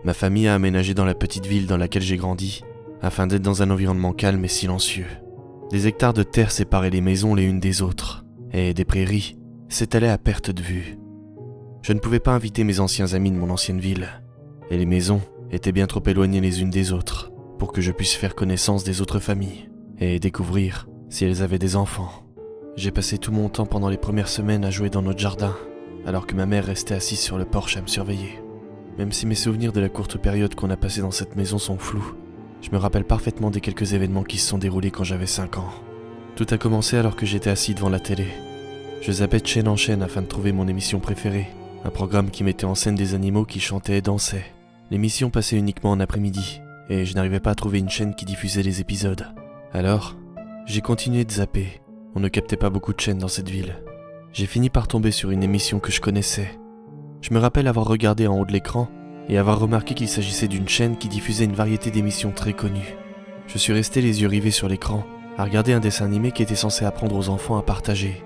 Ma famille a aménagé dans la petite ville dans laquelle j'ai grandi, afin d'être dans un environnement calme et silencieux. Des hectares de terre séparaient les maisons les unes des autres, et des prairies s'étalaient à perte de vue. Je ne pouvais pas inviter mes anciens amis de mon ancienne ville, et les maisons étaient bien trop éloignées les unes des autres pour que je puisse faire connaissance des autres familles et découvrir si elles avaient des enfants. J'ai passé tout mon temps pendant les premières semaines à jouer dans notre jardin, alors que ma mère restait assise sur le porche à me surveiller. Même si mes souvenirs de la courte période qu'on a passée dans cette maison sont flous, je me rappelle parfaitement des quelques événements qui se sont déroulés quand j'avais 5 ans. Tout a commencé alors que j'étais assis devant la télé. Je zappais de chaîne en chaîne afin de trouver mon émission préférée, un programme qui mettait en scène des animaux qui chantaient et dansaient. L'émission passait uniquement en après-midi, et je n'arrivais pas à trouver une chaîne qui diffusait les épisodes. Alors, j'ai continué de zapper. On ne captait pas beaucoup de chaînes dans cette ville. J'ai fini par tomber sur une émission que je connaissais. Je me rappelle avoir regardé en haut de l'écran et avoir remarqué qu'il s'agissait d'une chaîne qui diffusait une variété d'émissions très connues. Je suis resté les yeux rivés sur l'écran, à regarder un dessin animé qui était censé apprendre aux enfants à partager.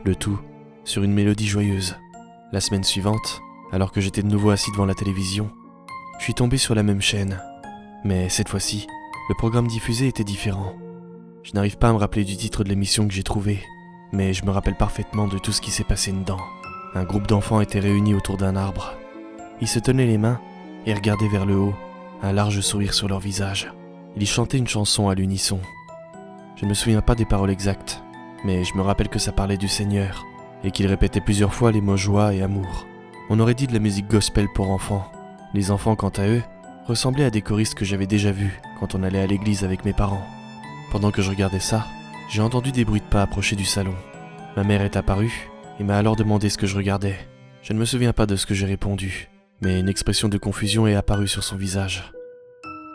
Le tout sur une mélodie joyeuse. La semaine suivante, alors que j'étais de nouveau assis devant la télévision, je suis tombé sur la même chaîne. Mais cette fois-ci, le programme diffusé était différent. Je n'arrive pas à me rappeler du titre de l'émission que j'ai trouvé, mais je me rappelle parfaitement de tout ce qui s'est passé dedans. Un groupe d'enfants était réunis autour d'un arbre. Ils se tenaient les mains et regardaient vers le haut, un large sourire sur leur visage. Ils chantaient une chanson à l'unisson. Je ne me souviens pas des paroles exactes, mais je me rappelle que ça parlait du Seigneur et qu'ils répétaient plusieurs fois les mots joie et amour. On aurait dit de la musique gospel pour enfants. Les enfants, quant à eux, ressemblaient à des choristes que j'avais déjà vus quand on allait à l'église avec mes parents. Pendant que je regardais ça, j'ai entendu des bruits de pas approcher du salon. Ma mère est apparue et m'a alors demandé ce que je regardais. Je ne me souviens pas de ce que j'ai répondu, mais une expression de confusion est apparue sur son visage.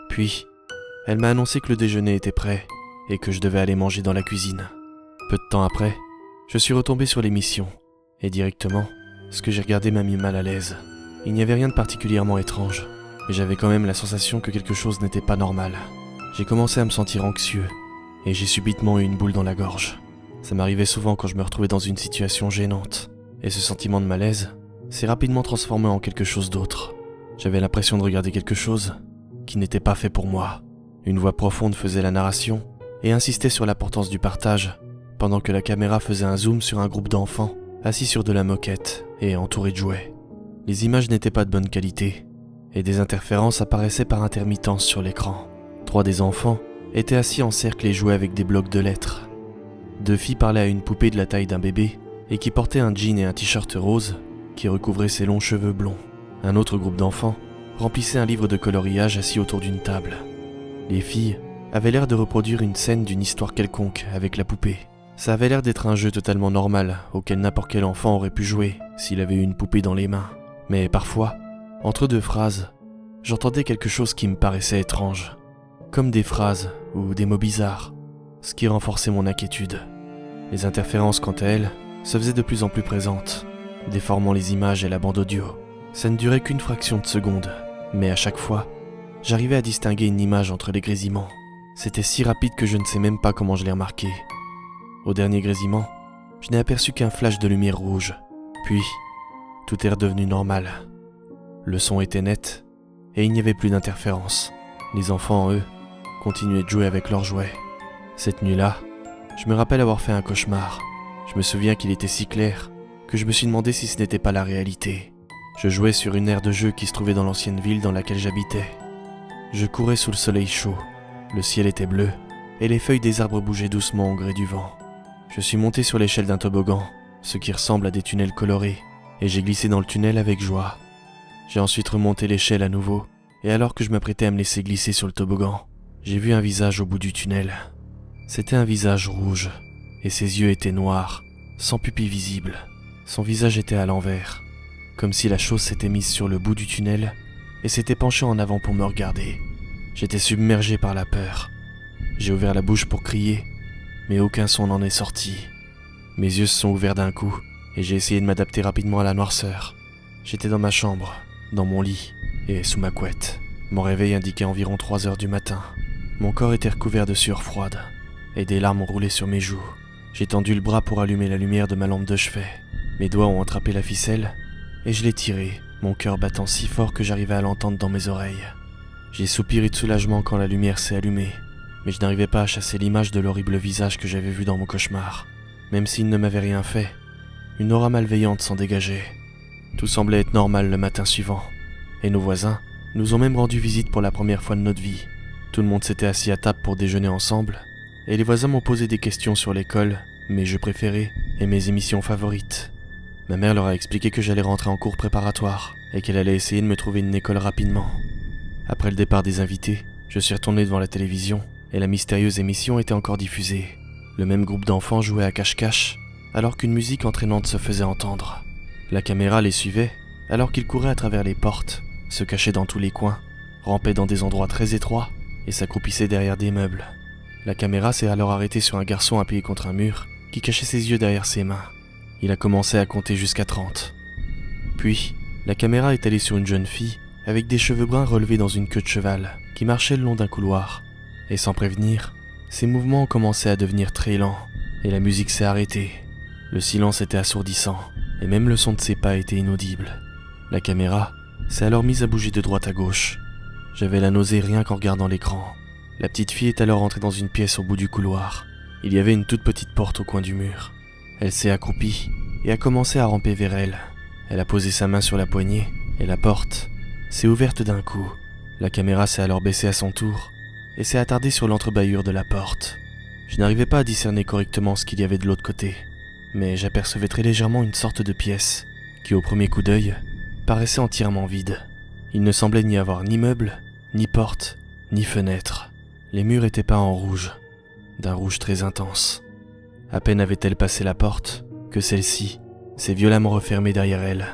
Puis, elle m'a annoncé que le déjeuner était prêt et que je devais aller manger dans la cuisine. Peu de temps après, je suis retombé sur l'émission, et directement, ce que j'ai regardé m'a mis mal à l'aise. Il n'y avait rien de particulièrement étrange, mais j'avais quand même la sensation que quelque chose n'était pas normal. J'ai commencé à me sentir anxieux, et j'ai subitement eu une boule dans la gorge. Ça m'arrivait souvent quand je me retrouvais dans une situation gênante, et ce sentiment de malaise s'est rapidement transformé en quelque chose d'autre. J'avais l'impression de regarder quelque chose qui n'était pas fait pour moi. Une voix profonde faisait la narration et insistait sur l'importance du partage, pendant que la caméra faisait un zoom sur un groupe d'enfants assis sur de la moquette et entourés de jouets. Les images n'étaient pas de bonne qualité, et des interférences apparaissaient par intermittence sur l'écran. 3 des enfants étaient assis en cercle et jouaient avec des blocs de lettres. 2 filles parlaient à une poupée de la taille d'un bébé et qui portait un jean et un t-shirt rose qui recouvrait ses longs cheveux blonds. Un autre groupe d'enfants remplissait un livre de coloriage assis autour d'une table. Les filles avaient l'air de reproduire une scène d'une histoire quelconque avec la poupée. Ça avait l'air d'être un jeu totalement normal auquel n'importe quel enfant aurait pu jouer s'il avait eu une poupée dans les mains. Mais parfois, entre 2 phrases, j'entendais quelque chose qui me paraissait étrange, comme des phrases ou des mots bizarres, ce qui renforçait mon inquiétude. Les interférences, quant à elles, se faisaient de plus en plus présentes, déformant les images et la bande audio. Ça ne durait qu'une fraction de seconde, mais à chaque fois, j'arrivais à distinguer une image entre les grésillements. C'était si rapide que je ne sais même pas comment je l'ai remarqué. Au dernier grésillement, je n'ai aperçu qu'un flash de lumière rouge. Puis, tout est redevenu normal. Le son était net, et il n'y avait plus d'interférence. Les enfants, eux, continuaient de jouer avec leurs jouets. Cette nuit-là, je me rappelle avoir fait un cauchemar. Je me souviens qu'il était si clair que je me suis demandé si ce n'était pas la réalité. Je jouais sur une aire de jeu qui se trouvait dans l'ancienne ville dans laquelle j'habitais. Je courais sous le soleil chaud. Le ciel était bleu, et les feuilles des arbres bougeaient doucement au gré du vent. Je suis monté sur l'échelle d'un toboggan, ce qui ressemble à des tunnels colorés, et j'ai glissé dans le tunnel avec joie. J'ai ensuite remonté l'échelle à nouveau, et alors que je m'apprêtais à me laisser glisser sur le toboggan, j'ai vu un visage au bout du tunnel. C'était un visage rouge, et ses yeux étaient noirs, sans pupille visible. Son visage était à l'envers, comme si la chose s'était mise sur le bout du tunnel et s'était penchée en avant pour me regarder. J'étais submergé par la peur. J'ai ouvert la bouche pour crier, mais aucun son n'en est sorti. Mes yeux se sont ouverts d'un coup, et j'ai essayé de m'adapter rapidement à la noirceur. J'étais dans ma chambre, dans mon lit, et sous ma couette. Mon réveil indiquait environ 3 heures du matin. Mon corps était recouvert de sueur froide, et des larmes ont roulé sur mes joues. J'ai tendu le bras pour allumer la lumière de ma lampe de chevet. Mes doigts ont attrapé la ficelle, et je l'ai tirée, mon cœur battant si fort que j'arrivais à l'entendre dans mes oreilles. J'ai soupiré de soulagement quand la lumière s'est allumée, mais je n'arrivais pas à chasser l'image de l'horrible visage que j'avais vu dans mon cauchemar. Même s'il ne m'avait rien fait, une aura malveillante s'en dégageait. Tout semblait être normal le matin suivant, et nos voisins nous ont même rendu visite pour la première fois de notre vie. Tout le monde s'était assis à table pour déjeuner ensemble, et les voisins m'ont posé des questions sur l'école, mes jeux préférés et mes émissions favorites. Ma mère leur a expliqué que j'allais rentrer en cours préparatoire, et qu'elle allait essayer de me trouver une école rapidement. Après le départ des invités, je suis retourné devant la télévision, et la mystérieuse émission était encore diffusée. Le même groupe d'enfants jouait à cache-cache, alors qu'une musique entraînante se faisait entendre. La caméra les suivait, alors qu'ils couraient à travers les portes, se cachaient dans tous les coins, rampaient dans des endroits très étroits, et s'accroupissaient derrière des meubles. La caméra s'est alors arrêtée sur un garçon appuyé contre un mur, qui cachait ses yeux derrière ses mains. Il a commencé à compter jusqu'à 30. Puis, la caméra est allée sur une jeune fille, avec des cheveux bruns relevés dans une queue de cheval, qui marchait le long d'un couloir. Et sans prévenir, ses mouvements ont commencé à devenir très lents, et la musique s'est arrêtée. Le silence était assourdissant, et même le son de ses pas était inaudible. La caméra s'est alors mise à bouger de droite à gauche. J'avais la nausée rien qu'en regardant l'écran. La petite fille est alors entrée dans une pièce au bout du couloir. Il y avait une toute petite porte au coin du mur. Elle s'est accroupie et a commencé à ramper vers elle. Elle a posé sa main sur la poignée, et la porte s'est ouverte d'un coup. La caméra s'est alors baissée à son tour, et s'est attardée sur l'entrebâillure de la porte. Je n'arrivais pas à discerner correctement ce qu'il y avait de l'autre côté, mais j'apercevais très légèrement une sorte de pièce, qui au premier coup d'œil, paraissait entièrement vide. Il ne semblait n'y avoir ni meuble, ni porte, ni fenêtre. Les murs étaient peints en rouge, d'un rouge très intense. À peine avait-elle passé la porte, que celle-ci s'est violemment refermée derrière elle.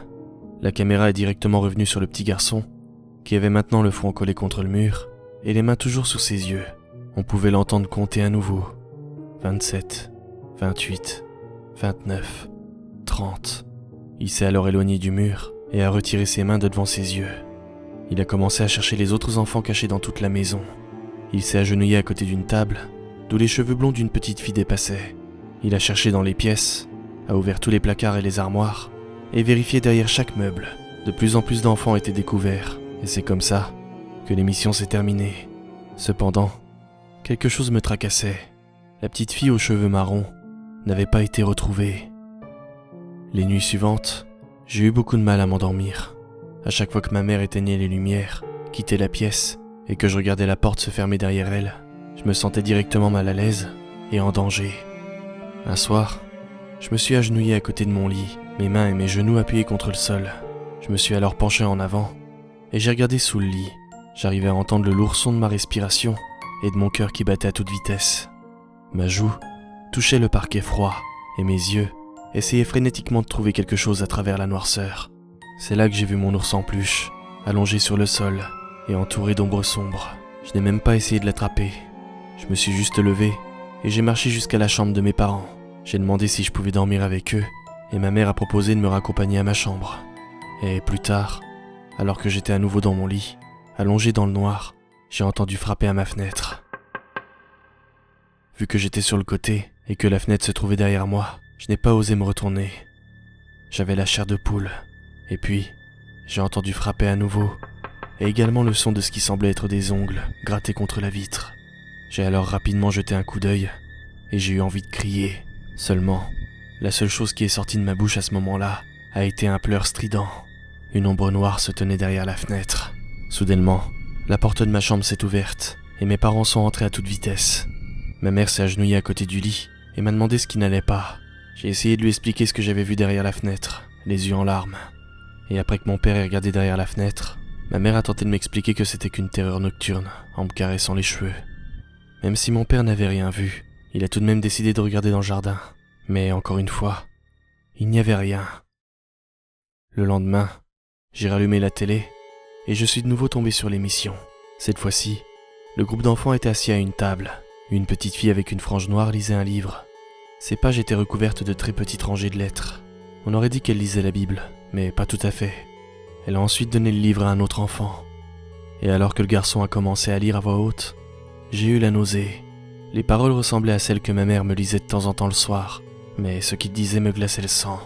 La caméra est directement revenue sur le petit garçon, qui avait maintenant le front collé contre le mur, et les mains toujours sous ses yeux. On pouvait l'entendre compter à nouveau. 27, 28, 29, 30. Il s'est alors éloigné du mur et a retiré ses mains de devant ses yeux. Il a commencé à chercher les autres enfants cachés dans toute la maison. Il s'est agenouillé à côté d'une table, d'où les cheveux blonds d'une petite fille dépassaient. Il a cherché dans les pièces, a ouvert tous les placards et les armoires, et vérifié derrière chaque meuble. De plus en plus d'enfants étaient découverts, et c'est comme ça que l'émission s'est terminée. Cependant, quelque chose me tracassait. La petite fille aux cheveux marrons n'avait pas été retrouvée. Les nuits suivantes, j'ai eu beaucoup de mal à m'endormir. À chaque fois que ma mère éteignait les lumières, quittait la pièce, et que je regardais la porte se fermer derrière elle, je me sentais directement mal à l'aise et en danger. Un soir, je me suis agenouillé à côté de mon lit, mes mains et mes genoux appuyés contre le sol. Je me suis alors penché en avant, et j'ai regardé sous le lit. J'arrivais à entendre le lourd son de ma respiration et de mon cœur qui battait à toute vitesse. Ma joue touchait le parquet froid, et mes yeux essayaient frénétiquement de trouver quelque chose à travers la noirceur. C'est là que j'ai vu mon ours en peluche, allongé sur le sol et entouré d'ombres sombres. Je n'ai même pas essayé de l'attraper. Je me suis juste levé et j'ai marché jusqu'à la chambre de mes parents. J'ai demandé si je pouvais dormir avec eux, et ma mère a proposé de me raccompagner à ma chambre. Et plus tard, alors que j'étais à nouveau dans mon lit, allongé dans le noir, j'ai entendu frapper à ma fenêtre. Vu que j'étais sur le côté et que la fenêtre se trouvait derrière moi, je n'ai pas osé me retourner. J'avais la chair de poule. Et puis, j'ai entendu frapper à nouveau, et également le son de ce qui semblait être des ongles grattés contre la vitre. J'ai alors rapidement jeté un coup d'œil, et j'ai eu envie de crier. Seulement, la seule chose qui est sortie de ma bouche à ce moment-là a été un pleur strident. Une ombre noire se tenait derrière la fenêtre. Soudainement, la porte de ma chambre s'est ouverte, et mes parents sont entrés à toute vitesse. Ma mère s'est agenouillée à côté du lit, et m'a demandé ce qui n'allait pas. J'ai essayé de lui expliquer ce que j'avais vu derrière la fenêtre, les yeux en larmes. Et après que mon père ait regardé derrière la fenêtre, ma mère a tenté de m'expliquer que c'était qu'une terreur nocturne, en me caressant les cheveux. Même si mon père n'avait rien vu, il a tout de même décidé de regarder dans le jardin. Mais encore une fois, il n'y avait rien. Le lendemain, j'ai rallumé la télé, et je suis de nouveau tombé sur l'émission. Cette fois-ci, le groupe d'enfants était assis à une table. Une petite fille avec une frange noire lisait un livre. Ses pages étaient recouvertes de très petites rangées de lettres. On aurait dit qu'elle lisait la Bible, mais pas tout à fait. Elle a ensuite donné le livre à un autre enfant. Et alors que le garçon a commencé à lire à voix haute, J'ai eu la nausée. Les paroles ressemblaient à celles que ma mère me lisait de temps en temps le soir, mais ce qu'il disait me glaçait le sang.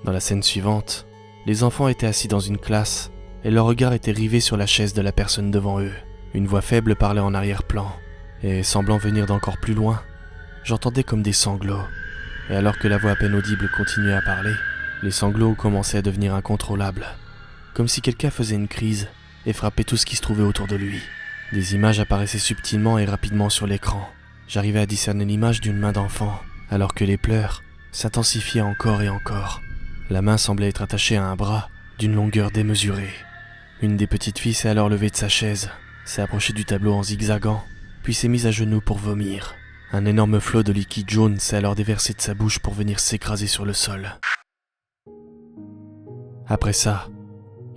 Dans la scène suivante, les enfants étaient assis dans une classe et leur regard était rivé sur la chaise de la personne devant eux. Une voix faible parlait en arrière-plan, et semblant venir d'encore plus loin, j'entendais comme des sanglots. Et alors que la voix à peine audible continuait à parler, les sanglots commençaient à devenir incontrôlables, comme si quelqu'un faisait une crise et frappait tout ce qui se trouvait autour de lui. Des images apparaissaient subtilement et rapidement sur l'écran. J'arrivais à discerner l'image d'une main d'enfant, alors que les pleurs s'intensifiaient encore et encore. La main semblait être attachée à un bras d'une longueur démesurée. Une des petites filles s'est alors levée de sa chaise, s'est approchée du tableau en zigzagant, puis s'est mise à genoux pour vomir. Un énorme flot de liquide jaune s'est alors déversé de sa bouche pour venir s'écraser sur le sol. Après ça,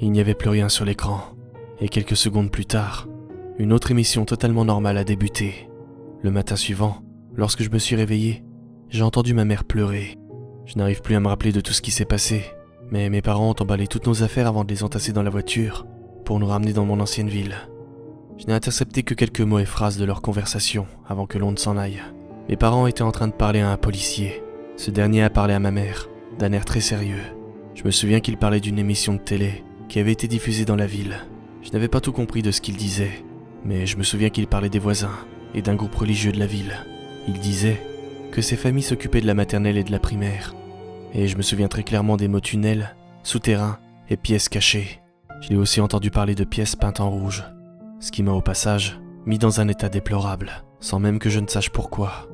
il n'y avait plus rien sur l'écran, et quelques secondes plus tard, une autre émission totalement normale a débuté. Le matin suivant, lorsque je me suis réveillé, j'ai entendu ma mère pleurer. Je n'arrive plus à me rappeler de tout ce qui s'est passé, mais mes parents ont emballé toutes nos affaires avant de les entasser dans la voiture pour nous ramener dans mon ancienne ville. Je n'ai intercepté que quelques mots et phrases de leur conversation avant que l'on ne s'en aille. Mes parents étaient en train de parler à un policier. Ce dernier a parlé à ma mère, d'un air très sérieux. Je me souviens qu'il parlait d'une émission de télé qui avait été diffusée dans la ville. Je n'avais pas tout compris de ce qu'il disait, mais je me souviens qu'il parlait des voisins et d'un groupe religieux de la ville. Il disait que ces familles s'occupaient de la maternelle et de la primaire. Et je me souviens très clairement des mots tunnels, souterrains et pièces cachées. Je l'ai aussi entendu parler de pièces peintes en rouge, ce qui m'a au passage mis dans un état déplorable, sans même que je ne sache pourquoi.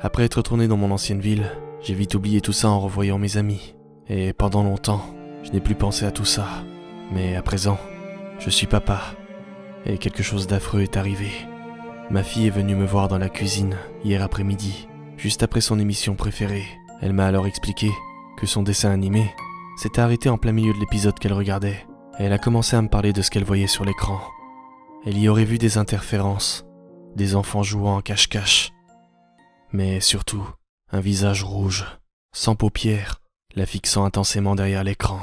Après être retourné dans mon ancienne ville, j'ai vite oublié tout ça en revoyant mes amis. Et pendant longtemps, je n'ai plus pensé à tout ça. Mais à présent, je suis papa, et quelque chose d'affreux est arrivé. Ma fille est venue me voir dans la cuisine hier après-midi, juste après son émission préférée. Elle m'a alors expliqué que son dessin animé s'était arrêté en plein milieu de l'épisode qu'elle regardait, et elle a commencé à me parler de ce qu'elle voyait sur l'écran. Elle y aurait vu des interférences, des enfants jouant en cache-cache, mais surtout un visage rouge, sans paupières, la fixant intensément derrière l'écran.